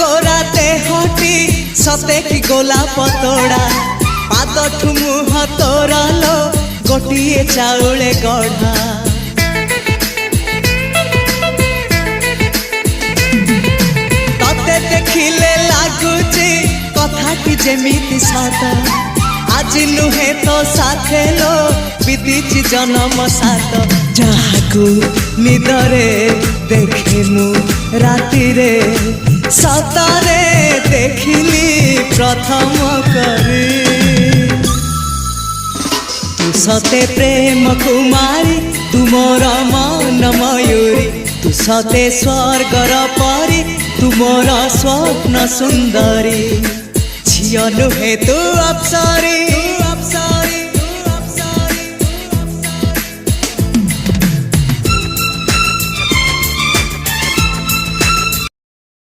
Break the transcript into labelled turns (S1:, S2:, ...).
S1: गोरा देहटी सते कि गोलाप तोड़ा पाद मुह तोर लो गोटे चाउले गढ़ा तते देखिले लगुची कथाटी जेमिति सत आज नुहे तो साथे लो बीतीची जन्म सात जहाकू निदरे देखे मु राति रे सतरे देखिली प्रथम करी तू सते प्रेम कुमारी तू मोर मन मयूरी तू सते स्वर्गर परी तू मोर स्वप्न सुंदरी झियो नुहे तू अप्सरी।